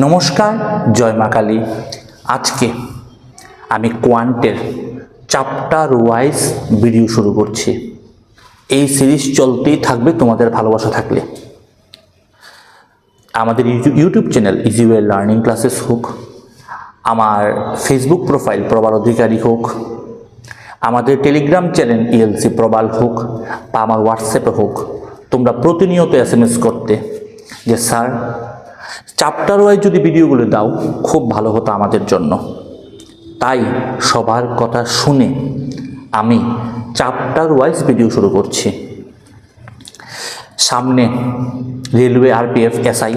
নমস্কার, জয় মা কালী। আজকে আমি কোয়ান্টের চ্যাপ্টার ওয়াইজ ভিডিও শুরু করছি। এই সিরিজ চলতেই থাকবে তোমাদের ভালোবাসা থাকলে। আমাদের YouTube channel easy way learning classes হোক, আমার ফেসবুক প্রোফাইল প্রবাল অধিকারী হোক, আমাদের টেলিগ্রাম চ্যানেল ইএলসি প্রবাল হোক, বা আমার হোয়াটসঅ্যাপে হোক, তোমরা প্রতিনিয়ত SMS করতে যে স্যার চ্যাপ্টার ওয়াইজ যদি ভিডিওগুলো দাও খুব ভালো হতো আমাদের জন্য। তাই সবার কথা শুনে আমি চ্যাপ্টার ওয়াইজ ভিডিও শুরু করছি। সামনে railway RPF SI,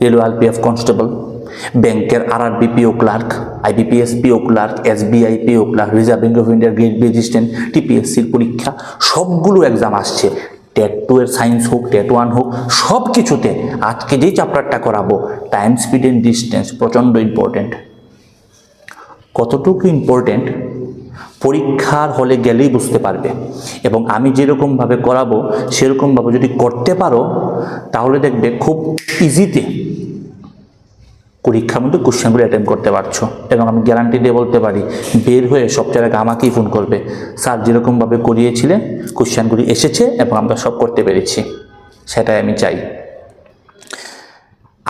railway RPF constable, ব্যাংকের RRB PO clerk, IBPS PO clerk, SBI PO clerk, reserve bank of ইন্ডিয়ার গ্রেড বি অ্যাসিস্ট্যান্ট, TPSCর পরীক্ষা, সবগুলো এক্সাম আসছে। টেট 2 এর সায়েন্স হোক, টেট 1 হোক, সব কিছুতে আজকে যেই চ্যাপ্টারটা করাবো টাইম, স্পিড অ্যান্ড ডিস্টেন্স প্রচণ্ড ইম্পর্টেন্ট। কতটুকু ইম্পর্টেন্ট পরীক্ষার হলে গেলেই বুঝতে পারবে। এবং আমি যেরকমভাবে করাবো সেরকমভাবে যদি করতে পারো তাহলে দেখবে খুব ইজিতে পরীক্ষার মধ্যে কোশ্চেনগুলো অ্যাটেম্প করতে পারছো। এবং আমি গ্যারান্টি দিয়ে বলতে পারি বের হয়ে সব জায়গায় আমাকেই ফোন করবে, স্যার যেরকমভাবে করিয়েছিলেন কোশ্চেনগুলি এসেছে এবং আমরা সব করতে পেরেছি। সেটাই আমি চাই।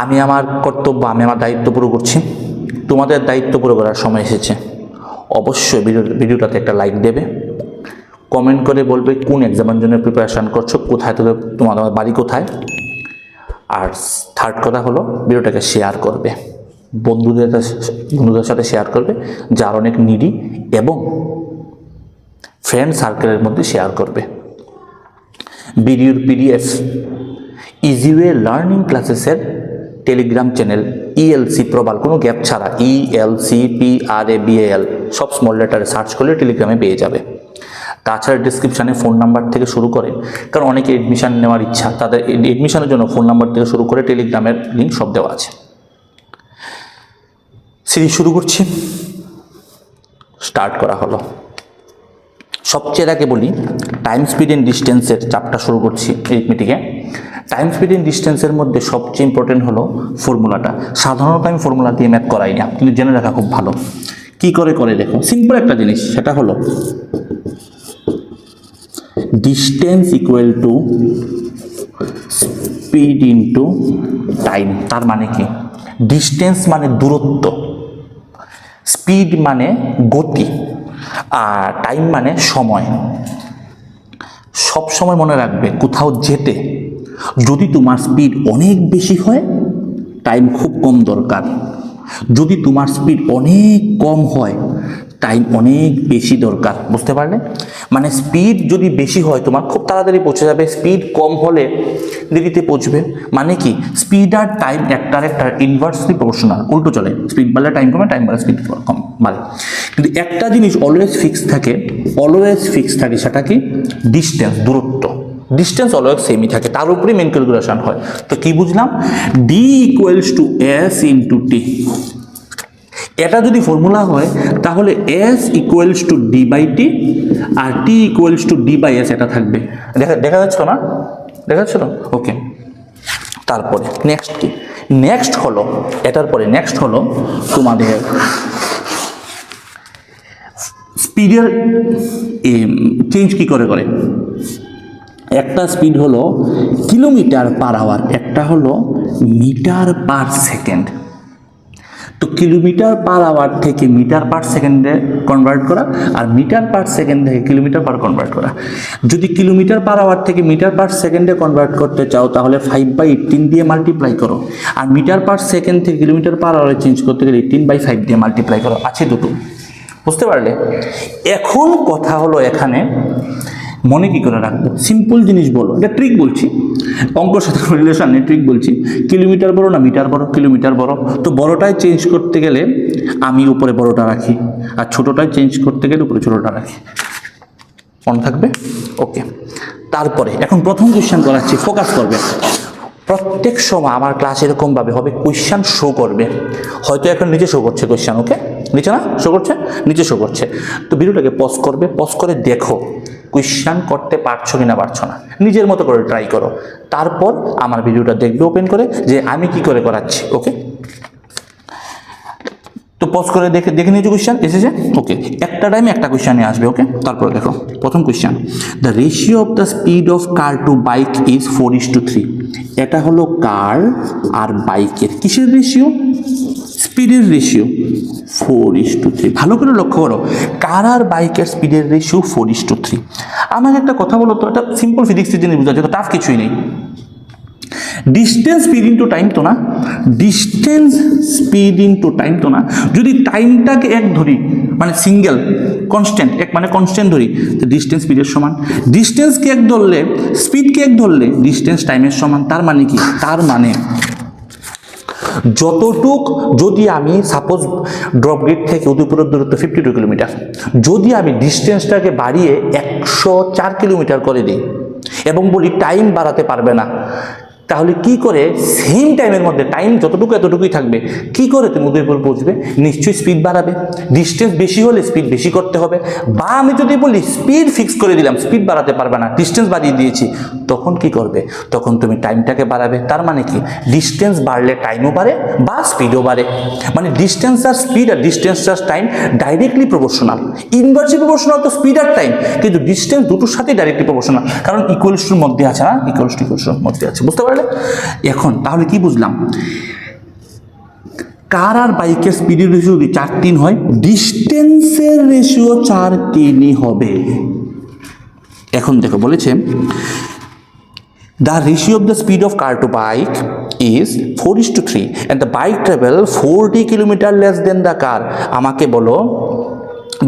আমি আমার কর্তব্য, আমি আমার দায়িত্ব পুরো করছি। তোমাদের দায়িত্ব পুরো করার সময় এসেছে। অবশ্যই ভিডিওটাতে একটা লাইক দেবে, কমেন্ট করে বলবে কোন এক্সামের জন্য প্রিপারেশান করছো, কোথায় তোমাদের বাড়ি কোথায়। আর থার্ড কথা হলো ভিডিওটাকে শেয়ার করবে, বন্ধুদের সাথে শেয়ার করবে, যার অনেক নিডি, এবং ফ্রেন্ড সার্কেলের মধ্যে শেয়ার করবে। ভিডিওর PDF ইজি ওয়ে লার্নিং ক্লাসেসের টেলিগ্রাম চ্যানেল ELC প্রবাল, কোনো গ্যাপ ছাড়া, ELC PRABAL সব স্মল লেটারে সার্চ করলে টেলিগ্রামে পেয়ে যাবে। তাছাড়া ডিসক্রিপশানে ফোন নাম্বার থেকে শুরু করে, কারণ অনেকে এডমিশান নেওয়ার ইচ্ছা, তাদের এডমিশনের জন্য ফোন নাম্বার থেকে শুরু করে টেলিগ্রামের লিঙ্ক সব দেওয়া আছে। সিরিজ শুরু করছি, স্টার্ট করা হলো। সবচেয়ে আগে বলি টাইম, স্পিড অ্যান্ড ডিস্টেন্সের চ্যাপ্টার শুরু করছি এরিথমেটিকে। টাইম, স্পিড অ্যান্ড ডিস্টেন্সের মধ্যে সবচেয়ে ইম্পর্টেন্ট হলো ফর্মুলাটা। সাধারণত আমি ফর্মুলা দিয়ে ম্যাথ করাই না, কিন্তু জেনে রাখা খুব ভালো। কি করে দেখো, সিম্পল একটা জিনিস, সেটা হলো distance equal to speed into time. তার মানে কি? ডিস্টেন্স মানে দূরত্ব, স্পিড মানে গতি, আর টাইম মানে সময়। সব সময় মনে রাখবে কোথাও যেতে যদি তোমার স্পিড অনেক বেশি হয় টাইম খুব কম দরকার, যদি তোমার স্পিড অনেক কম হয় টাইম অনেক বেশি দরকার। বুঝতে পারলে? মানে স্পিড যদি বেশি হয় তোমার খুব তাড়াতাড়ি পৌঁছে যাবে, স্পিড কম হলে দেরিতে পৌঁছবে। মানে কি? স্পিড আর টাইম একটার ইনভার্সলি প্রপোর্শনাল, উল্টো চলে। স্পিড বাড়লে টাইম কমে, টাইম বাড়লে স্পিড কম বাড়ে। কিন্তু একটা জিনিস অলওয়েজ ফিক্স থাকে, সেটা কি? ডিস্টেন্স, দূরত্ব। ডিস্টেন্স অলওয়েজ সেমই থাকে, তার উপরেই মেন ক্যালকুলেশন হয়। তো কি বুঝলাম? D equals to S into T। এটা যদি ফর্মুলা হয় তাহলে S equals to D by T আর T equals to D by S এটা থাকবে। দেখা যাচ্ছে না? দেখা যাচ্ছে না? ওকে। তারপরে নেক্সট কি? এটার পরে নেক্সট হলো তোমাদের স্পিডের চেঞ্জ কি করে। একটা স্পিড হলো কিলোমিটার পার আওয়ার, একটা হলো মিটার পার সেকেন্ড। তো কিলোমিটার পার আওয়ার থেকে মিটার পার সেকেন্ডে কনভার্ট করা, আর মিটার পার সেকেন্ড থেকে কিলোমিটার পার কনভার্ট করা। যদি কিলোমিটার পার আওয়ার থেকে মিটার পার সেকেন্ডে কনভার্ট করতে চাও তাহলে 5/18 দিয়ে মাল্টিপ্লাই করো, আর মিটার পার সেকেন্ড থেকে কিলোমিটার পার আওয়ারে চেঞ্জ করতে গেলে 18/5 দিয়ে মাল্টিপ্লাই করো। আছে দুটো। বুঝতে পারলে? এখন কথা হলো এখানে মনে কি করে রাখবো? সিম্পল জিনিস বলো, এটা ট্রিক বলছি, অঙ্কর সাথে রিলেশন নেই, ট্রিক বলছি। কিলোমিটার বড় না মিটার বড়? কিলোমিটার বড়। তো বড়টায় চেঞ্জ করতে গেলে আমি উপরে বড়টা রাখি, আর ছোটোটায় চেঞ্জ করতে গেলে উপরে ছোটোটা রাখি। মনে থাকবে? ওকে। তারপরে এখন প্রথম কোয়েশ্চেন করাচ্ছি, ফোকাস করবে। প্রত্যেক সময় আমার ক্লাস এরকমভাবে হবে, কোয়েশ্চেন শো করবে। হয়তো এখন নিচে শো করছে কোয়েশ্চেন, ওকে? নিচে না শো করছে, নিচে শো করছে। তো ভিডিওটাকে পজ করবে, পজ করে দেখো কোয়েশ্চেন করতে পারছো কি না পারছো না, নিজের মতো করে ট্রাই করো। তারপর আমার ভিডিওটা দেখবে ওপেন করে যে আমি কি করে করাচ্ছি। ওকে? পজ করে দেখে নিয়েছো কোয়েশ্চেন এসেছে, ওকে একটা টাইমে একটা কোয়েশ্চেন নিয়ে আসবে, ওকে। তারপরে দেখো প্রথম question, the ratio of the speed of car to bike is 4:3। এটা হলো কার আর বাইকের কিসের রেশিও? স্পিডের রেশিও 4:3। ভালো করে লক্ষ্য করো, কার আর বাইকের স্পিডের রেশিও 4:3। আমাকে একটা কথা বলো তো, এটা সিম্পল ফিজিক্সের জিনিস বোঝা যায়, তো টাফ কিছুই নেই। ডিস্টেন্স স্পিড ইন্টু টাইম তো না, ডিস্টেন্স স্পিড ইন্টু টাইম তো না। যদি টাইমটাকে এক ধরি মানে সিঙ্গেল কনস্ট্যান্ট, এক মানে কনস্ট্যান্ট ধরি, তো ডিস্টেন্স স্পিডের সমান। ডিস্টেন্সকে এক ধরলে, স্পিডকে এক ধরলে ডিস্টেন্স টাইমের সমান। তার মানে কি? তার মানে যতটুক, যদি আমি সাপোজ ড্রপ গেট থেকে উদয়পুরের দূরত্ব 52 কিলোমিটার, যদি আমি ডিস্টেন্সটাকে বাড়িয়ে 104 কিলোমিটার করে দিই এবং বলি টাইম বাড়াতে পারবে না, তাহলে কি করে সেম টাইমের মধ্যে, টাইম যতটুকু এতটুকুই থাকবে, কি করে তুমি উদয়পুর পৌঁছবে? নিশ্চয়ই স্পিড বাড়াবে। ডিস্টেন্স বেশি হলে স্পিড বেশি করতে হবে। বা আমি যদি বলি স্পিড ফিক্স করে দিলাম, স্পিড বাড়াতে পারবে না, ডিস্টেন্স বাড়িয়ে দিয়েছি, তখন কি করবে? তখন তুমি টাইমটাকে বাড়াবে। তার মানে কি? ডিস্টেন্স বাড়লে টাইমও বাড়ে বা স্পিডও বাড়ে। মানে ডিস্টেন্স আর স্পিড আর ডিস্টেন্স আর time directly proportional. Inversely proportional তো স্পিড আর টাইম, কিন্তু ডিস্টেন্স দুটোর সাথে ডাইরেক্টলি প্রপোর্শনাল, কারণ ইকুয়ালস টুর মধ্যে আছে না, ইকুয়ালস টুর মধ্যে আছে। বুঝতে পারলে? এখন তাহলে কি বুঝলাম? কার আর বাইকের স্পিডের রেশিও যদি 4:3 হয়, ডিস্টেন্সের রেশিও 4:3 হবে। এখন দেখো বলেছে the ratio of the speed of car to bike is 4:3 and the bike travel 40 kilometer less than the car. আমাকে বলো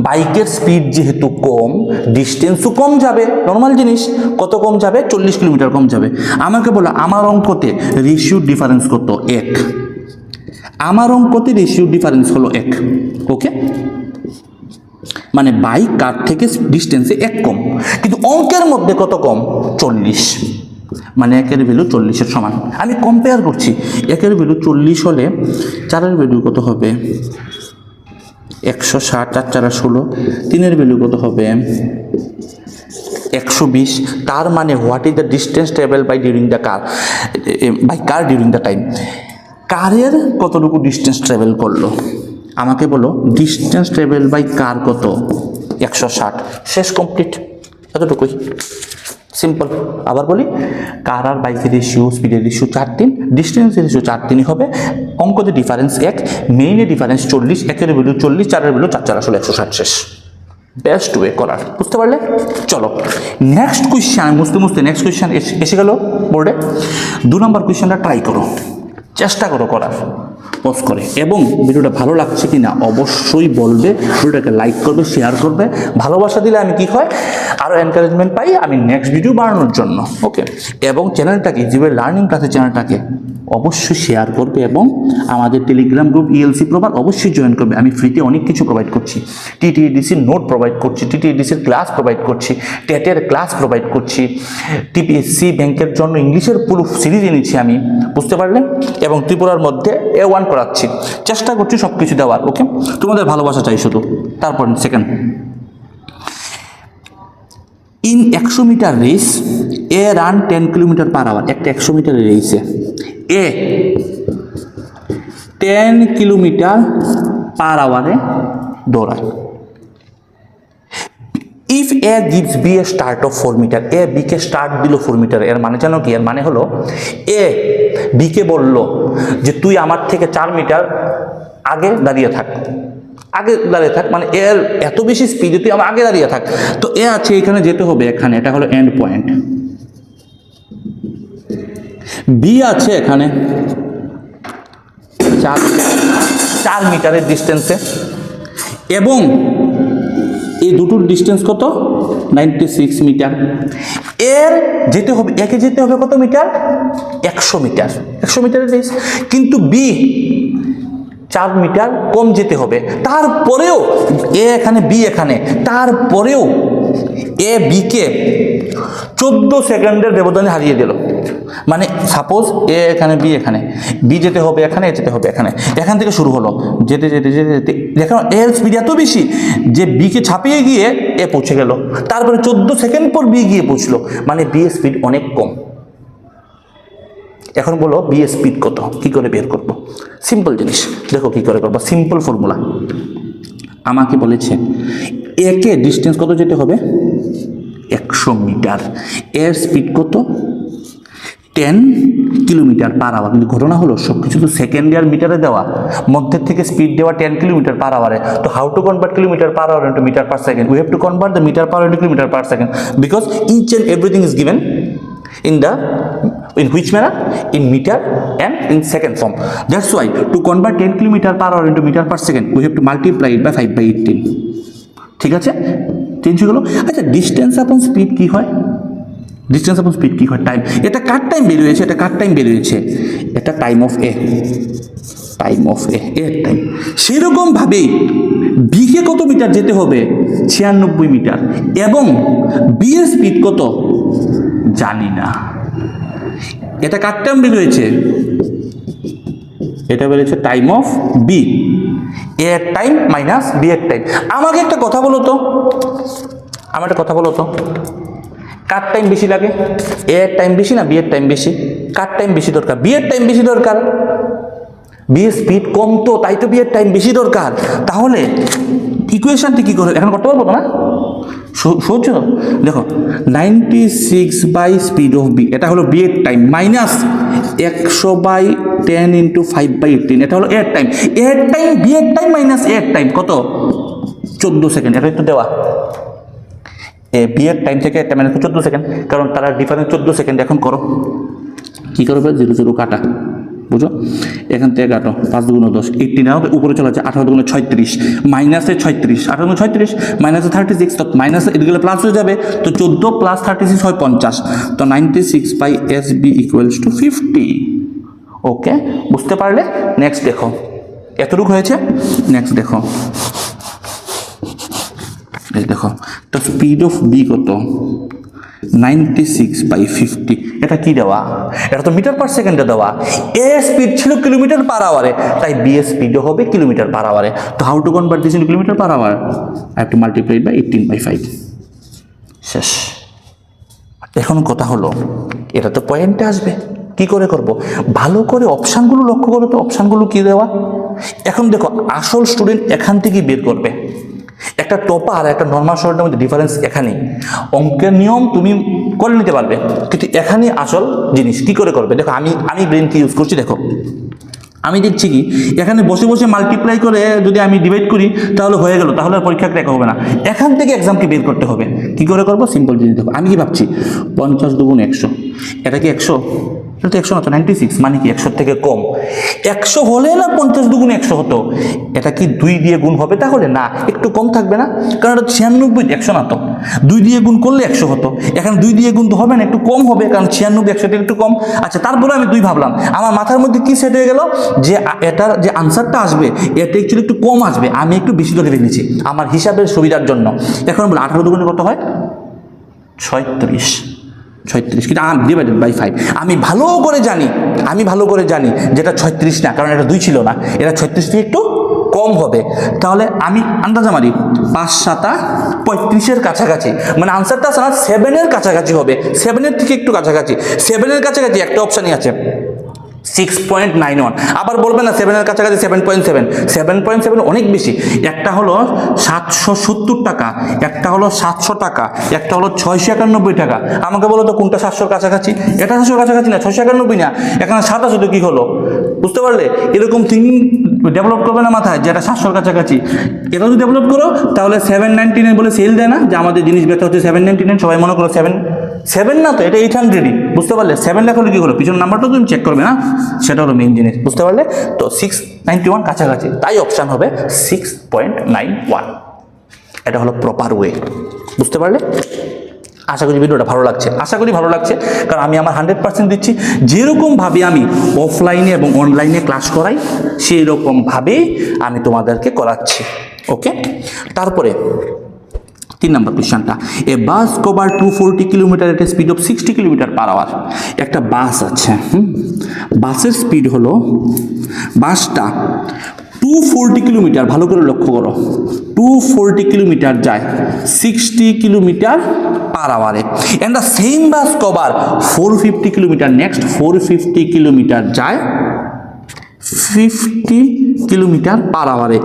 বাইকের স্পিড যেহেতু কম, ডিস্টেন্সও কম যাবে, নর্মাল জিনিস। কত কম যাবে? 40 কিলোমিটার কম যাবে। আমাকে বলো আমার অঙ্কতে রেশিও ডিফারেন্স কত? 1। আমার অঙ্কতে রেশিও ডিফারেন্স হলো 1, ওকে। মানে বাইক কার থেকে ডিস্টেন্সে 1 কম, কিন্তু অঙ্কের মধ্যে কত কম? 40। মানে 1-এর ভ্যালু 40-এর সমান। আমি কম্পেয়ার করছি, 1-এর ভ্যালু 40 হলে 4-এর ভ্যালু কত হবে? 160, 4 × 16, 3-এর ভ্যালু কত হবে? 120। তার মানে what is the distance travel by during the car during the time? কারের কতটুকু ডিস্টেন্স ট্রাভেল করলো? আমাকে বলো ডিস্টেন্স ট্রাভেল বাই কার কত? 160। শেষ, কমপ্লিট, এতটুকুই, সিম্পল। আবার বলি, কার আর বাইকের রেশিও, স্পিডের রেশিও 4:3, ডিস্টেন্সের রেশিও 4:3 হবে। অঙ্কতে ডিফারেন্স 1, মেইনে ডিফারেন্স 40, 1-এর ভ্যালু 40, 4-এর ভ্যালু 4 আসলে 160। শেষ, বেস্ট ওয়ে করার। বুঝতে পারলে? চলো নেক্সট কোয়েশ্চেন। মুছতে নেক্সট কোয়েশ্চেন এসে গেল বোর্ডে। 2 নম্বর কোয়েশ্চেনটা ট্রাই করো, চেষ্টা করো করার, পজ করে। এবং ভিডিওটা ভালো লাগছে কি না অবশ্যই বলবে, ভিডিওটাকে লাইক করবে, শেয়ার করবে। ভালোবাসা দিলে আমি কি হয়, আরও এনকারেজমেন্ট পাই আমি নেক্সট ভিডিও বানানোর জন্য, ওকে। এবং চ্যানেলটাকে, জিওএ লার্নিং ক্লাসের চ্যানেলটাকে অবশ্যই শেয়ার করবে এবং আমাদের টেলিগ্রাম গ্রুপ ELC প্রভার অবশ্যই জয়েন করবে। আমি ফ্রিতে অনেক কিছু প্রোভাইড করছি। TTEDCর নোট প্রোভাইড করছি, TTEDCর ক্লাস প্রোভাইড করছি, টেটের ক্লাস প্রোভাইড করছি, TPSC ব্যাংকের জন্য ইংলিশের পুরো সিরিজ এনেছি আমি। বুঝতে পারলে? এবং ত্রিপুরার মধ্যে A1 করাচ্ছি, চেষ্টা করছি সব কিছু দেওয়ার, ওকে। তোমাদের ভালোবাসা চাই শুধু। তারপর second, in 100 metre race A run 10 kilometre per hour. একটা 100 মিটারের রেসে এ 10 কিলোমিটার/আওয়ারে দৌড়ায়। If A gives B a start of 4 metre, A বিকে স্টার্ট দিল 4 মিটার। এর মানে জানো কি? এর মানে হলো এ বিকে বলল যে তুই আমার থেকে 4 মিটার আগে দাঁড়িয়ে থাক, মানে এর এত বেশি স্পিডে তুই আমার আগে দাঁড়িয়ে থাক। তো এ আছে এখানে, যেতে হবে এখানে, এটা হলো এন্ড পয়েন্ট। বি আছে এখানে 4 মিটারের ডিস্টেন্সে, এবং এই দুটোর ডিস্টেন্স কত? 96 মিটার। এর যেতে হবে, একে যেতে হবে কত মিটার? 100 মিটার। 100 মিটারের রেস, কিন্তু বি 4 মিটার কম যেতে হবে। তারপরেও এ এখানে, বি এখানে, তারপরেও এ বিকে 14 সেকেন্ডের ব্যবধানে হারিয়ে দিল। মানে সাপোজ এ এখানে, বি এখানে, বি যেতে হবে এখানে, এ যেতে হবে এখানে। এখান থেকে শুরু হলো, যেতে যেতে যেতে যেতে দেখো এর স্পিড এত বেশি যে বিকে ছাপিয়ে গিয়ে এ পৌঁছে গেল। তারপরে 14 সেকেন্ড পর বি গিয়ে পৌঁছলো, মানে বি এর স্পিড অনেক কম। এখন বলো বি এর স্পিড কত, কি করে বের করবো? সিম্পল জিনিস, দেখো কি করে করবো, সিম্পল ফর্মুলা। আমাকে বলেছে একে ডিস্টেন্স কত যেতে হবে, 100 মিটার, এর স্পিড কত, 10 কিলোমিটার পার আওয়ার। কিন্তু ঘটনা হলো সব কিছু তো সেকেন্ড আর মিটারে দেওয়া, মধ্যে থেকে স্পিড দেওয়া 10 কিলোমিটার পার আওয়ারে। তো how to convert kilometre per hour into metre per second? We have to convert the metre per into kilometre per second, because each and everything is given in which manner, in meter and in second form. That's why to convert 10 kilometer per hour into meter per second we have to multiply it by 5/18. ঠিক আছে, change হয়ে গেল। আচ্ছা, distance আপন speed কি হয়? Distance আপন speed কি হয়? টাইম। এটা কার টাইম বেরিয়েছে, এটা কার টাইম বেরিয়েছে, এটা time of A, time of A, এর টাইম। সেরকম ভাবেই বিকে কত মিটার যেতে হবে, 96 মিটার, এবং বি এর স্পিড কত জানি না। এটা কার টাইম বেরিয়েছে, এটা বেরিয়েছে টাইম অফ বি, এর টাইম মাইনাস বি এর টাইম। আমাকে একটা কথা বলো তো, আমার একটা কথা বলো তো, কার টাইম বেশি লাগে, এ এর টাইম বেশি না বি এর টাইম বেশি? কার টাইম বেশি দরকার? বি এর টাইম বেশি দরকার। বি এর স্পিড কম তো, তাই তো বি এর টাইম বেশি দরকার। তাহলে ইকুয়েশনটি কি করে এখন করতে পারবো না? সহজ। দেখো 96 বাই স্পিড অফ বি, এটা হলো বি এর টাইম, মাইনাস 100/10 ইন্টু 5/18, এটা হলো এর টাইম। এর টাইম বি এর টাইম মাইনাস এর টাইম কত, 14 সেকেন্ড। এটা একটু দেওয়া বি এর টাইম থেকে একটা মানে 14 সেকেন্ড, কারণ তারা ডিফারেন্স 14 সেকেন্ড। এখন করো, কি করবে, 0 0 কাটা, বুঝো, এখান থেকে কাটো, 5 × 10, 18 উপরে চলে যাচ্ছে, 18 × 36, মাইনাসে 36, 18 × 36 মাইনাসে 36, তো মাইনাস এদিকে প্লাস হয়ে যাবে, তো 14 + 36 হয় 50, তো 96/SB = 50। ওকে, বুঝতে পারলে? নেক্সট দেখো, এতটুকু হয়েছে। নেক্সট দেখো, দেখো তো স্পিড অফ বি কত, 96/50। এটা কি দেওয়া, এটা তো মিটার পার সেকেন্ডে দেওয়া। এ স্পিড ছিল কিলোমিটার পার আওয়ারে, তাই বি এর স্পিডও হবে কিলোমিটার পার আওয়ারে। তো how to convert this in kilometre per hour? I have to multiply by 18/5। শেষ। এখন কথা হলো, এটা তো পয়েন্টে আসবে, কি করে করব? ভালো করে অপশানগুলো লক্ষ্য করো তো, অপশানগুলো কি দেওয়া। এখন দেখো, আসল স্টুডেন্ট এখান থেকেই বের করবে। একটা টপার আর একটা নর্মাল স্টুডেন্টের মধ্যে ডিফারেন্স এখানেই। অঙ্কের নিয়ম তুমি করে নিতে পারবে, কিন্তু এখানেই আসল জিনিস। কি করে করবে দেখো, আমি ব্রেনকে ইউজ করছি। দেখো আমি দেখছি কি, এখানে বসে বসে মাল্টিপ্লাই করে যদি আমি ডিভাইড করি তাহলে হয়ে গেল, তাহলে আর পরীক্ষা ক্র্যাক হবে না। এখান থেকে এক্সামকে বের করতে হবে। কি করে করবো? সিম্পল জিনিস দেখো, আমি কি ভাবছি, 50 × 100, এটা কি 100? এটা তো 100 না, তো 96, মানে কি 100 থেকে কম। 100 হলে না 50 × 100 হতো। এটা কি 2 দিয়ে গুণ হবে তাহলে? না, একটু কম থাকবে না, কারণ এটা 96, 100 না তো। 2 দিয়ে গুণ করলে 100 হতো, এখানে 2 দিয়ে গুণ তো হবে না, একটু কম হবে, কারণ 96 100 থেকে একটু কম। আচ্ছা, তারপরে আমি 2 ভাবলাম, আমার মাথার মধ্যে কি সেট হয়ে গেল যে এটার যে আনসারটা আসবে এটা একটু কম আসবে, আমি একটু বেশি ধরে ফেলেছি আমার হিসাবের সুবিধার জন্য। এখন বলে 18 × 2 কত হয়? 36, কিন্তু ডিভাইডেড বাই 5। আমি ভালো করে জানি যেটা 36 না, কারণ এটা 2 ছিল না, এটা 36 থেকে একটু কম হবে। তাহলে আমি আন্দাজা মারি, 5 7 35-এর কাছাকাছি, মানে আনসারটা আছে না 7-এর কাছাকাছি হবে, 7-এর থেকে একটু কাছাকাছি। 7-এর কাছাকাছি একটা অপশানই আছে, 6.91। আবার বলবে না 7-এর কাছাকাছি 7.7, 7.7 অনেক বেশি। একটা হলো 770 টাকা, একটা হলো 700 টাকা, একটা হলো 691 টাকা। আমাকে বলো তো কোনটা 700-র কাছাকাছি? এটা 700-র কাছাকাছি না, 691 না, এখানে 27 কি হলো? বুঝতে পারলে? এরকম থিঙ্কিং ডেভেলপ করবে না মাথায়, যেটা 700-র কাছাকাছি। এটা যদি ডেভেলপ করো তাহলে 799 বলে সেল দেয় না, যে আমাদের জিনিস বেচা হচ্ছে 799, সবাই মনে করো 7 না তো, এটা 800-ই। বুঝতে পারলে? 7 লেখা হলে কি হলো, পিছনের নাম্বারটা তুমি চেক করবে না, সেটা হলো মেইন জিনিস। বুঝতে পারলে? তো 691 কাছাকাছি, তাই অপশান হবে 6.91। এটা হলো প্রপার ওয়ে। বুঝতে পারলে? আশা করি ভিডিওটা ভালো লাগছে, কারণ আমি আমার 100% দিচ্ছি। যেরকমভাবে আমি অফলাইনে এবং অনলাইনে ক্লাস করাই সেই রকমভাবেই আমি তোমাদেরকে করাচ্ছি। ওকে, তারপরে 3 নম্বর কোশ্চেনটা, a bus cover 240 kilometre at speed of 60 kilometre per hour. একটা বাস আছে, বাসের স্পিড হলো, বাসটা 240 কিলোমিটার, ভালো করে লক্ষ্য করো, 240 কিলোমিটার যায় 60 কিলোমিটার পার আওয়ারে, and the same bus cover 450 kilometre, next 450 kilometre যায় 50 কিলোমিটার পার আওয়ারে।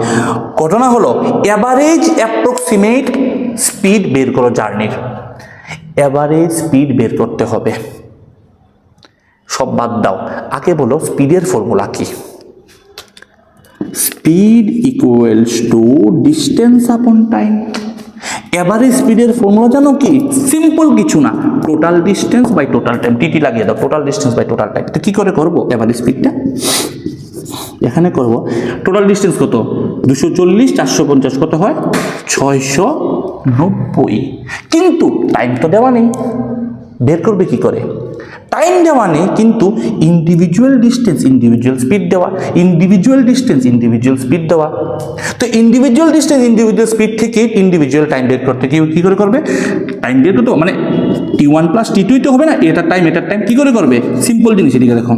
ঘটনা হলো অ্যাভারেজ অ্যাপ্রক্সিমেট স্পিড বের করো জার্নির, অ্যাভারেজ স্পিড বের করতে হবে। সব বাদ দাও, আগে বলো স্পিডের ফর্মুলা কি? Speed equals to distance upon time. Average স্পিডের ফর্মুলা জানো কি? সিম্পল কিছু না, total distance by total time. TT লাগিয়ে দাও, total distance by total time. তো কি করে করবো এভারেজ স্পিডটা? এখানে করব টোটাল ডিস্টেন্স কত, 240, 450 কত হয় 690, কিন্তু টাইম তো দেওয়া নেই, বের করবে কি করে? টাইম দেওয়া নেই, কিন্তু ইন্ডিভিজুয়াল ডিস্টেন্স ইন্ডিভিজুয়াল স্পিড দেওয়া, ইন্ডিভিজুয়াল ডিস্টেন্স ইন্ডিভিজুয়াল স্পিড দেওয়া। তো ইন্ডিভিজুয়াল ডিস্টেন্স ইন্ডিভিজুয়াল স্পিড থেকে ইন্ডিভিজুয়াল টাইম বের করতে কি করে করবে? টাইম বের করতে মানে T1 প্লাস T2 তো হবে না, এটার টাইম কি করে করবে? সিম্পল জিনিস, এদিকে দেখো,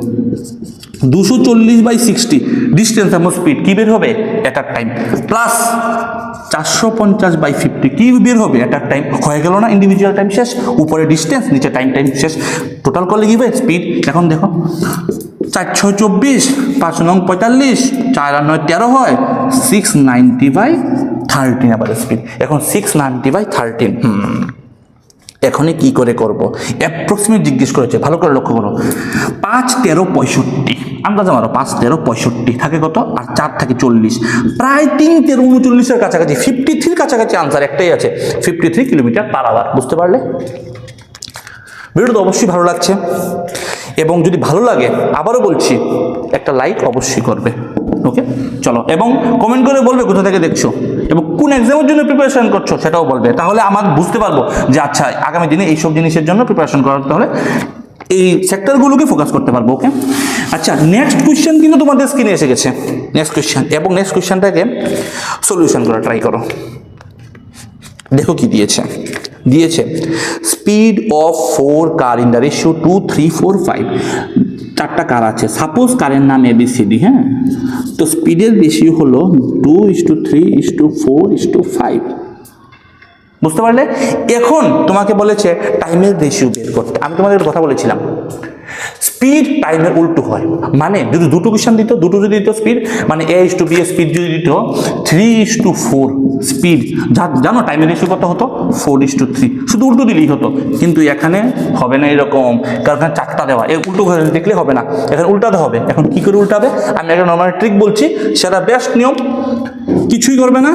240/60 ডিস্টেন্স এবং স্পিড কি বের হবে? এটার টাইম, প্লাস 450/50 কি বের হবে? এটার টাইম। হয়ে গেল না ইন্ডিভিজুয়াল টাইম শেষ, উপরে ডিস্টেন্স নিচে টাইম শেষ, টোটাল করলে কি হবে? স্পিড। এখন দেখো 4 6 24, 5 9 45, 4 আর 9 13 হয়, 690/13 আবার স্পিড। এখন 690/13, এখনই কি করে করব? অ্যাপ্রক্সিমেট জিজ্ঞেস করেছে, ভালো করে লক্ষ্য করো। 5 13 65, আন্দাজ মারো, 5 13 65 থাকে কত? আর 4 থাকে 40, প্রায় 3 13 39-এর কাছাকাছি, 53 কাছাকাছি আনসার একটাই আছে, 53 কিলোমিটার পার আওয়ার। বুঝতে পারলে? ভিডিওটা তো অবশ্যই ভালো লাগছে, এবং যদি ভালো লাগে আবারও বলছি একটা লাইক অবশ্যই করবে। ওকে, চলো, এবং কমেন্ট করে বলবে কোথা থেকে দেখছো এবং কোন এক্সামের জন্য প্রিপারেশন করছো সেটাও বলবে, তাহলে আমার বুঝতে পারবো যে আচ্ছা আগামী দিনে এইসব জিনিসের জন্য প্রিপারেশন করতে হলে এই সেক্টরগুলোকে ফোকাস করতে পারবো। ওকে, আচ্ছা, নেক্সট কোয়েশ্চেন কিন্তু তোমাদের স্ক্রিনে এসে গেছে, নেক্সট কোয়েশ্চেন, এবং নেক্সট কোয়েশ্চেনটাকে সলিউশন করা ট্রাই করো। দেখো কি দিয়েছে, speed of 4 car in the ratio 2 3 4 5। 4টা কার আছে, সাপোজ কারের নাম ABCD, হ্যাঁ, তো স্পিডের রেশিও হলো 2:3:4:5। বুঝতে পারলে? এখন তোমাকে বলেছে টাইমের রেশিও বের করতে। আমি তোমাদের কথা বলেছিলাম স্পিড টাইমের উল্টো হয়, মানে যদি দুটো কোয়েশ্চেন দিত, দুটো যদি দিত স্পিড, মানে A:B স্পিড যদি দিত 3:4 স্পিড, জানো টাইমের রেশিও কত হতো? 4:3, শুধু উল্টো দিলেই হতো। কিন্তু এখানে হবে না এরকম, কারণ এখানে 4টা দেওয়া, এর উল্টো দেখলে হবে না, এখানে উল্টাতে হবে। এখন কি করে উল্টাবে? আমি একটা নর্মাল ট্রিক বলছি, সেটা বেস্ট নিয়ম, কিছুই করবে না,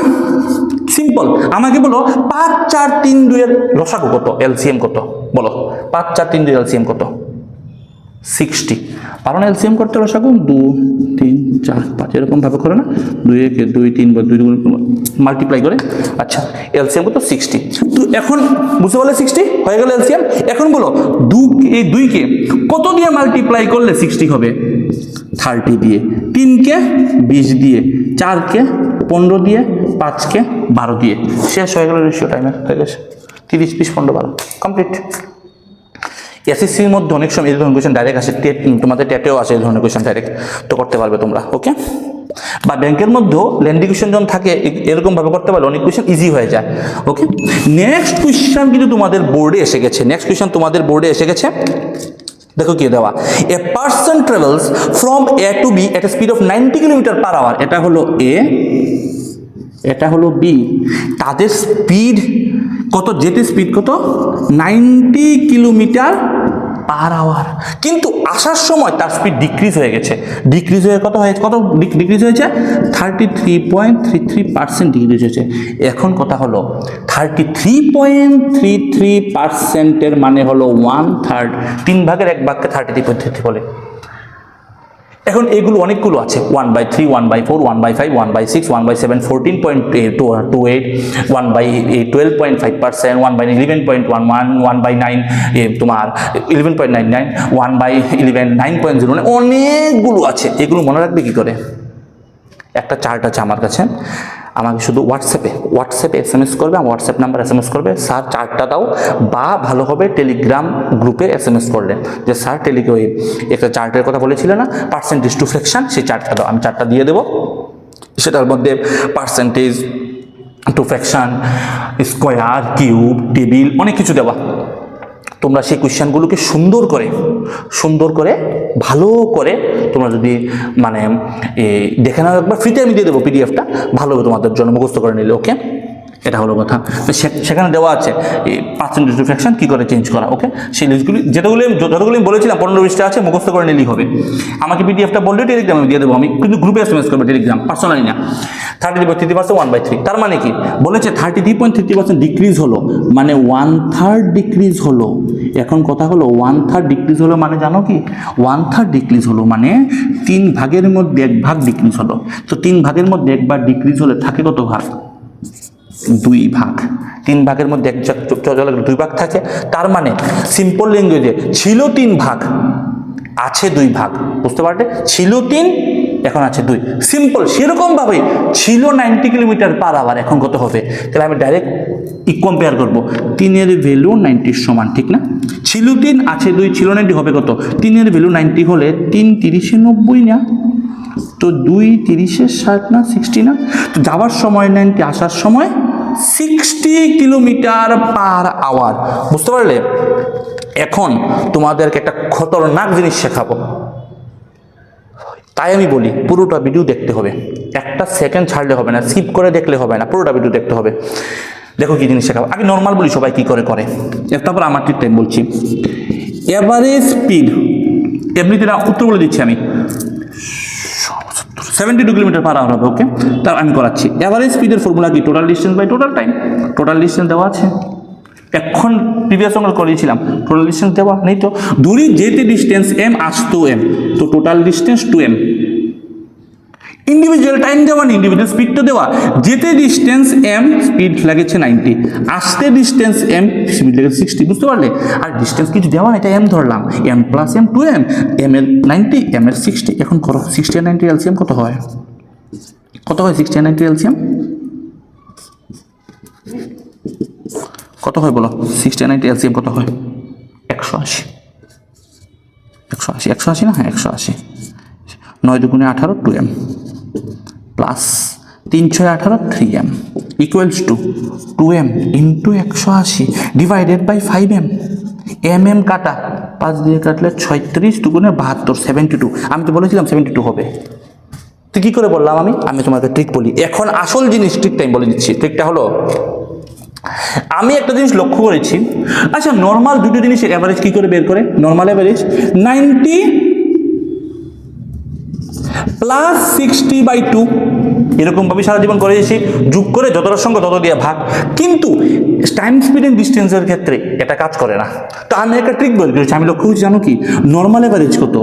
সিম্পল। আমাকে বলো 5 4 3 2 এর লসাগু কত, এলসিএম কত? বলো 5 4 3 2 এলসিএম কত? 60। কারণ এলসিএম করতে লসাগু 2 3 4 5 এরকম ভাবে করে না, 2 1 2 3 বা 2 মাল্টিপ্লাই করে, আচ্ছা এলসিএম কত? 60। তো এখন বুঝতে পারলে 60 হয়ে গেল এলসিএম। এখন বলো 2 কে কত দিয়ে মাল্টিপ্লাই করলে 60 হবে? 30 দিয়ে, 3 কে 20 দিয়ে, 4 কে 15 দিয়ে, 5 কে 12 দিয়ে, শেষ হয়ে গেল রেশিও টাইমের, হয়ে গেছে 30 20 15 12 কমপ্লিট। এসএসসির মধ্যে অনেক সময় এই ধরনের কোয়েশ্চেন ডাইরেক্ট আসে, তোমাদের টেটেও আসে এই ধরনের কোয়েশ্চেন ডাইরেক্ট, তো করতে পারবে তোমরা। ওকে, বা ব্যাংকের মধ্যেও লেন্ডি কোয়েশ্চেন যখন থাকে এরকম ভাবে করতে পারলে অনেক কোয়েশ্চেন ইজি হয়ে যায়। ওকে, নেক্সট কোয়েশ্চেন কিন্তু তোমাদের বোর্ডে এসে গেছে, দেখো কি দেওয়া, a person travels from A to B at a speed of 90 kilometre per hour. এটা হলো A, এটা হলো B, তাদের স্পিড কত? যেতে স্পিড কত? 90 কিলোমিটার পার আওয়ার, কিন্তু আসার সময় তার স্পিড ডিক্রিজ হয়ে গেছে। ডিক্রিজ হয়ে কত ডিক্রিজ হয়েছে? 33.33% ডিক্রিজ হয়েছে। এখন কথা হলো 33.33% মানে হলো 1/3, 3 ভাগের 1 ভাগকে 33.33 বলে। এখন এগুলো অনেকগুলো আছে, 1/3, 1/4, 1/5, 1/6, 1/7, 14.28, 1/12.5%, 1/11.11, 1/9, তোমার 11.99, 1/11, 9.0, মানে অনেকগুলো আছে। এগুলো মনে রাখবে কি করে? একটা চার্ট আছে আমার কাছে, আমাকে শুধু হোয়াটসঅ্যাপে SMS করবে, আমার হোয়াটসঅ্যাপ নাম্বার SMS করবে, স্যার চার্টটা দাও, বা ভালো হবে টেলিগ্রাম গ্রুপে SMS করলে যে স্যার ওই একটা চার্টের কথা বলেছিল না, পার্সেন্টেজ টু ফ্র্যাকশন, সেই চার্টটা দাও, আমি চার্টটা দিয়ে দেবো। সেটার মধ্যে percentage, to fraction, square, cube, table অনেক কিছু দেওয়া। তোমরা সেই কোয়েশ্চেনগুলোকে সুন্দর করে ভালো করে তোমরা যদি মানে দেখে নাও একবার, ফ্রিতে আমি দিয়ে দেবো পিডিএফটা, ভালো হবে তোমাদের জন্য, মুখস্থ করে নিলে। ওকে, এটা হলো কথা। তো সেখানে দেওয়া আছে এই পার্সেন্টেজ টু ফ্র্যাকশন কী করে চেঞ্জ করা। ওকে, সেই লিস্টগুলি যতগুলো আমি বলেছিলাম 15-20টা আছে, মুখস্থ করে নিলেই হবে। আমাকে পিডিএফটা বললে টেলিগ্রাম আমি দিয়ে দেবো, আমি কিন্তু গ্রুপে এসএমএস করবো, টেলিগ্রাম পার্সোনালি না। 33% 1/3, তার মানে কি বলেছে 33.33% ডিক্রিজ হলো, মানে 1/3 ডিক্রিজ হলো। এখন কথা হলো 1/3 ডিক্রিজ হলো মানে জানো কি, 1/3 ডিক্রিজ হলো মানে 3 ভাগের মধ্যে 1 ভাগ ডিক্রিজ হলো। তো 3 ভাগের মধ্যে 1 ভাগ ডিক্রিজ হলে থাকে কত ভাগ? 2 ভাগ। 3 ভাগের মধ্যে 2 ভাগ থাকে, তার মানে সিম্পল ল্যাঙ্গুয়েজে ছিল 3 ভাগ, আছে 2 ভাগ। বুঝতে পারলে? ছিল 3, এখন আছে 2। সিম্পল সেরকম ভাবে ছিল 90 কিলোমিটার/আওয়ার, এখন কত হবে? তাহলে আমি ডাইরেক্ট কম্পেয়ার করব। 3 এর ভ্যালু 90 সমান, ঠিক না? ছিল 3, আছে 2, ছিল 90 হবে কত? 3 এর ভ্যালু 90 হলে 3 30 90 না, তো 2 30 60 না, 60 না? তো যাওয়ার সময় 90, আসার সময় 60 কিলোমিটার/আওয়ার। বুঝতে পারলে? এখন তোমাদেরকে একটা খতরনাক জিনিস শেখাবো, তাই আমি বলি পুরোটা ভিডিও দেখতে হবে, একটা সেকেন্ড ছাড়লে হবে না, স্কিপ করে দেখলে হবে না, পুরোটা ভিডিও দেখতে হবে। দেখো কি জিনিস শেখাবো। আগে নর্মাল বলি সবাই কি করে, তারপর আমার ঠিক টাইম বলছি। এভারেজ স্পিড, এমনিতে না উত্তর বলে দিচ্ছি আমি, 72 কিলোমিটার/আওয়ার হবে। ওকে, তার আমি করাচ্ছি। এভারেজ স্পিডের ফর্মুলা কি? Total distance by total time. Total distance দেওয়া আছে, এখন প্রিভিয়াস আমরা করিয়েছিলাম, টোটাল ডিস্টেন্স দেওয়া নেই। তো দূরে যেতে ডিস্টেন্স m, আসতো m, তো total distance 2m। Individual time দেওয়া নেই, ইন্ডিভিজুয়াল স্পিড তো দেওয়া। যেতে ডিস্টেন্স m, স্পিড লাগেছে 90, আসতে ডিস্টেন্স m, স্পিড লেগেছে 60। বুঝতে পারলে? আর ডিস্টেন্স কিছু দেওয়া নেই, তাই m ধরলাম। m + m 2m, m এর 90, m এর 60। এখন করো 60 আর 90 এলসিএম কত হয়? কত হয় 60 আর 90 এলসিএম? কত হয় বলো? 60 আর 90 এলসিএম কত হয়? 180। 180 না? হ্যাঁ 180। 9 দুগুণে 18, 2m plus 3 6 18, 3m equals to 2m into 180 divided by 5m। mm কাটা, 5 দিয়ে কাটলে 36, দুগুণে 72, 72। আমি তো বলেছিলাম 72 হবে। তো কী করে বললাম আমি তোমাকে ট্রিক বলি। এখন আসল জিনিস ট্রিকটা আমি বলে দিচ্ছি। ট্রিকটা হলো, আমি একটা জিনিস লক্ষ্য করেছি। আচ্ছা, নর্মাল দুটো জিনিসের অ্যাভারেজ কী করে বের করে? নর্মাল অ্যাভারেজ 90 প্লাস 60/2, এরকমভাবে সারা জীবন করে এসেছি, যোগ করে যতটার সঙ্গে তত দিয়ে ভাগ। কিন্তু টাইম স্পিড এন্ড ডিস্টেন্সের ক্ষেত্রে এটা কাজ করে না। তো আমি একটা ট্রিক বের করেছি, আমি লক্ষ্য করেছি জানো কি? নর্মাল অ্যাভারেজ কত?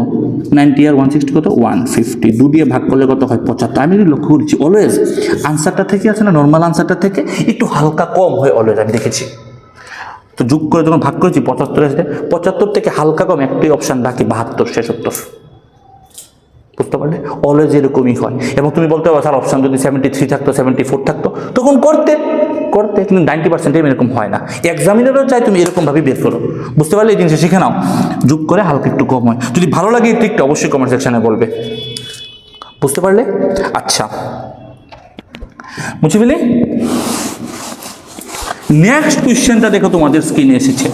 90 আর 160 কত? 150। 2 দিয়ে ভাগ করলে কত হয়? 75। আমি লক্ষ্য করেছি অলওয়েজ আনসারটা থেকে আছে না, নর্মাল আনসারটা থেকে একটু হালকা কম হয় অলওয়েজ, আমি দেখেছি। তো যোগ করে যখন ভাগ করেছি 75 এসে, 75 থেকে হালকা কম একটাই অপশান বাকি, 72, 76। বুঝতে পারলে? অলওয়েজ এরকমই হয়। এবং তুমি বলতে পারো স্যার অপশান যদি 73 থাকতো, 74 থাকতো, তখন করতে কিন্তু 90% এরকম হয় না। এক্সামিনারও চাই তুমি এরকমভাবে বের করো। বুঝতে পারলে? এই জিনিসটা শিখে নাও, যোগ করে হালকা একটু কম হয়। যদি ভালো লাগে এই ট্রিকটা অবশ্যই কমেন্ট সেকশনে বলবে। বুঝতে পারলে? আচ্ছা, বুঝে ফেলি। নেক্সট কোয়েশ্চেনটা দেখো, তোমাদের স্ক্রিনে এসেছে।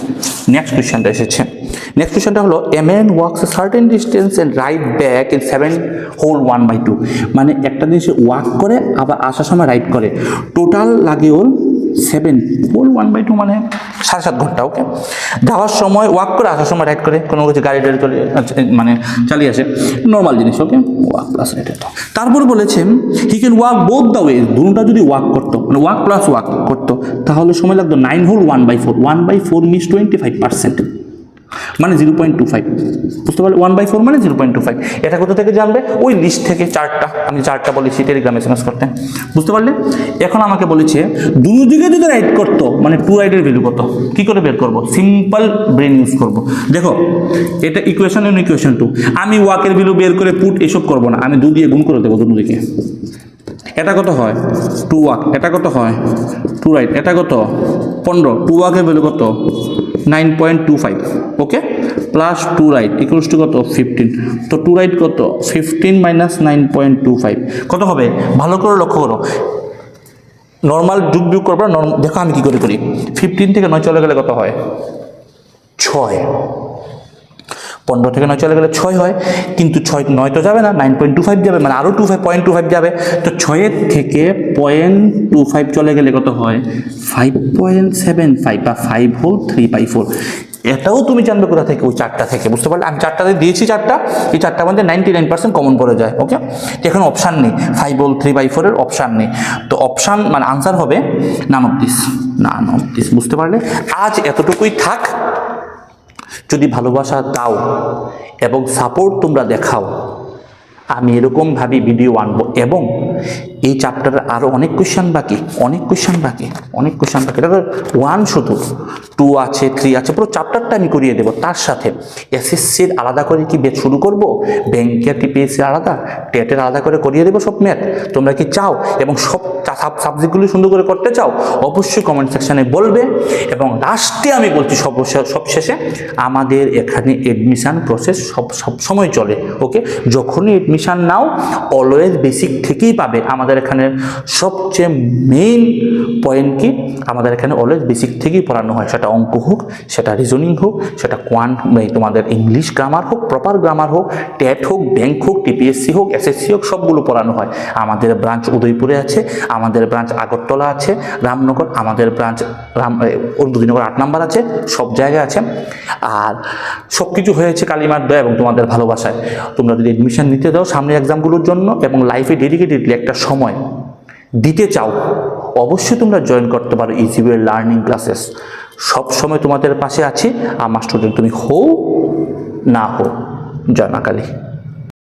নেক্সট কোয়েশ্চেনটা হলো a man walks a certain distance and ride back in 7 whole 1/2। মানে একটা জিনিস ওয়াক করে আবার আসার সময় রাইট করে, টোটাল লাগে ওর 7 হোল 1/2, মানে 7.5 ঘন্টা। ওকে, যাওয়ার সময় ওয়াক করে, আসার সময় রাইট করে, কোনো কিছু গাড়ি চলে মানে চালিয়ে আসে, নর্মাল জিনিস। Okay, walk plus right. তারপর বলেছে he can walk both the way, দুটোটা যদি ওয়াক করতো, মানে ওয়াক প্লাস ওয়াক করতো, তাহলে সময় লাগতো 9 হোল 1/4। 1/4 মিনস 25%, মানে 0.25। বুঝতে পারলে? 1/4 মানে 0.25। এটা কোথা থেকে জানবে? ওই লিস্ট থেকে চারটা, আমি চারটা বলেছি টেলিগ্রামে এসএমএস করতে। বুঝতে পারলে? এখন আমাকে বলেছে দুদিকে যদি রাইট করতো, মানে 2 রাইটের ভ্যালু কত, কি করে বের করবো? সিম্পল ব্রেন ইউজ করবো। দেখো, এটা ইকুয়েশন 1, ইকুয়েশন 2। আমি ওয়াকের ভ্যালু বের করে পুট এসব করবো না, আমি 2 দিয়ে গুণ করে দেবো দুদিকে। এটা কত হয়? 2 ওয়াক। এটা কত হয়? 2 রাইট। এটা কত? 15। 2 ওয়াকের ভ্যালু কত? 9.25। ওকে, প্লাস 2 রাইট ইকুয়ালস টু কত 15। তো 2 রাইট কত 15 মাইনাস 9.25 কত হবে? ভালো করে লক্ষ্য করো, নর্মাল যোগ বিয়োগ করবা। দেখো আমি কি করে করি, 15 থেকে 9 চলে গেলে কত হয় 6, 15 থেকে 9 চলে গেলে 6 হয়, কিন্তু 9 তো যাবে না, 9.25 যাবে, মানে আরও 0.25 যাবে। তো 6 থেকে 0.25 চলে গেলে কত হয় 5.75 বা 5 হোল 3/4। এটাও তুমি জানবে কোথা থেকে, ওই 4টা থেকে। বুঝতে পারলে আমি 4টাতে দিয়েছি, 4টা, এই 4টার মধ্যে 99% কমন পড়ে যায়। ওকে, এখানে অপশান নেই, 5 হোল 3/4 এর অপশান নেই। তো অপশান মানে আনসার হবে নান অফ দিস। বুঝতে পারলে? আজ এতটুকুই থাক। যদি ভালোবাসা দাও এবং সাপোর্ট তোমরা দেখাও, আমি এরকমভাবে ভিডিও আনবো। এবং এই চ্যাপ্টারে আরও অনেক কোয়েশ্চেন বাকি। এটা তো 1 শুধু, 2 আছে, 3 আছে, পুরো চ্যাপ্টারটা আমি করিয়ে দেবো। তার সাথে এসএসসির আলাদা করে কি ব্যাচ শুরু করব, ব্যাংকের টিপিএসসি আলাদা, টেটের আলাদা করে করিয়ে দেবো সব ম্যাথ। তোমরা কি চাও এবং সব সাবজেক্টগুলি সুন্দর করে করতে চাও, অবশ্যই কমেন্ট সেকশানে বলবে। এবং লাস্টে আমি বলছি, সবশেষে আমাদের এখানে এডমিশান প্রসেস সব সময় চলে। ওকে, যখনই এডমিশান নাও অলওয়েজ বেসিক থেকেই পাবে। আমাদের এখানে সবচেয়ে মেইন পয়েন্ট কি, আমাদের এখানে অলওয়েজ বেসিক থেকেই পড়ানো হয়। সেটা অঙ্ক হোক, সেটা রিজনিং হোক, সেটা তোমাদের ইংলিশ গ্রামার হোক, প্রপার গ্রামার হোক, টেট হোক, ব্যাংক হোক, টিপিএসসি হোক, এসএসসি হোক, সবগুলো পড়ানো হয়। আমাদের ব্রাঞ্চ উদয়পুরে আছে, আমাদের ব্রাঞ্চ আগরতলা আছে, রামনগর, আমাদের ব্রাঞ্চ দুদিনগর 8 নাম্বার আছে, সব জায়গায় আছে। আর সব কিছু হয়েছে কালিমার দয়া এবং তোমাদের ভালোবাসায়। তোমরা যদি এডমিশন নিতে দাও সামনে এক্সামগুলোর জন্য এবং লাইফে ডেডিকেটেডলি একটা সময় দিতে চাও, অবশ্যই তোমরা জয়েন করতে পারো ইজি ওয়ে লার্নিং ক্লাসেস। সব সময় তোমাদের পাশে আছি। আমার স্টুডেন্ট তুমি হও না হও, জয় মা কালী।